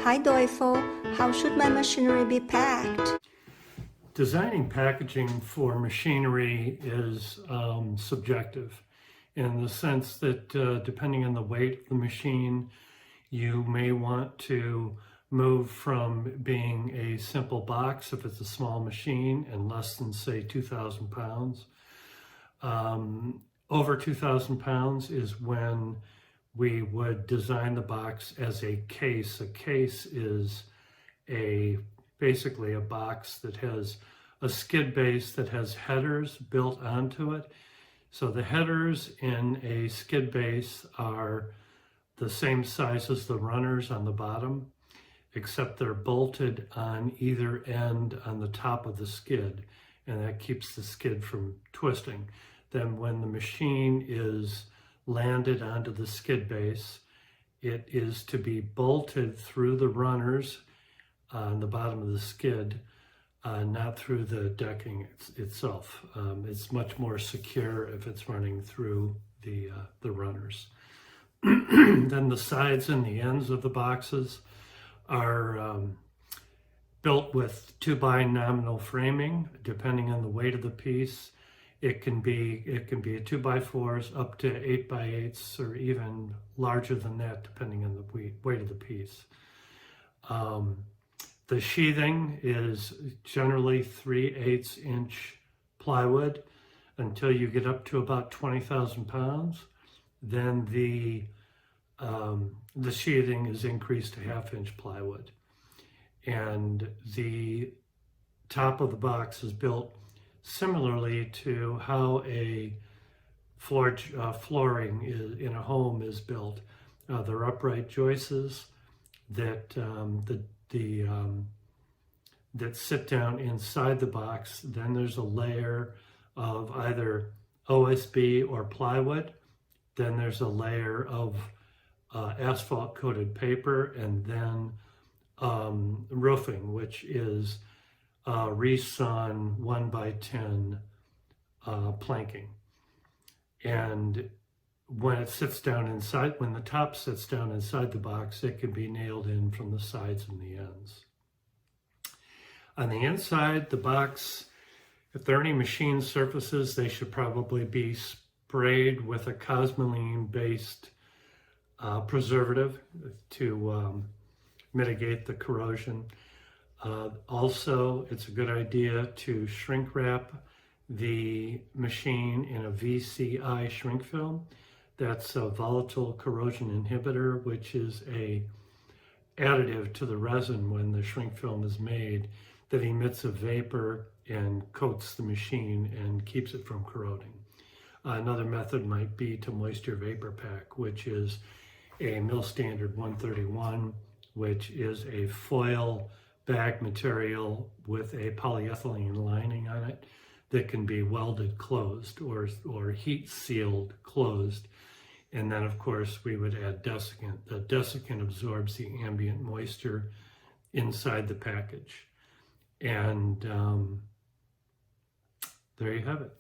Hi Deufol, how should my machinery be packed? Designing packaging for machinery is subjective in the sense that depending on the weight of the machine, you may want to move from being a simple box if it's a small machine and less than say 2,000 pounds. Over 2,000 pounds is when we would design the box as a case. A case is basically a box that has a skid base that has headers built onto it. So the headers in a skid base are the same size as the runners on the bottom, except they're bolted on either end on the top of the skid, and that keeps the skid from twisting. Then when the machine is landed onto the skid base, it is to be bolted through the runners on the bottom of the skid, not through the decking itself. It's much more secure if it's running through the runners. Then the sides and the ends of the boxes are built with 2x nominal framing, depending on the weight of the piece. It can be a 2x4s up to 8x8s, or even larger than that, depending on the weight of the piece. The sheathing is generally 3/8 inch plywood until you get up to about 20,000 pounds. Then the sheathing is increased to 1/2 inch plywood. And the top of the box is built similarly to how a flooring in a home is built. They're upright joists that that sit down inside the box. Then there's a layer of either OSB or plywood. Then there's a layer of asphalt coated paper, and then roofing, which is resawn 1x10 planking. And when it sits down inside, when the top sits down inside the box, it can be nailed in from the sides and the ends. On the inside, the box, if there are any machine surfaces, they should probably be sprayed with a cosmoline-based preservative to mitigate the corrosion. Also, it's a good idea to shrink wrap the machine in a VCI shrink film. That's a volatile corrosion inhibitor, which is a additive to the resin when the shrink film is made that emits a vapor and coats the machine and keeps it from corroding. Another method might be to moisture vapor pack, which is a mill standard 131, which is a foil bag material with a polyethylene lining on it that can be welded closed or heat sealed closed. And then of course we would add desiccant. The desiccant absorbs the ambient moisture inside the package. And there you have it.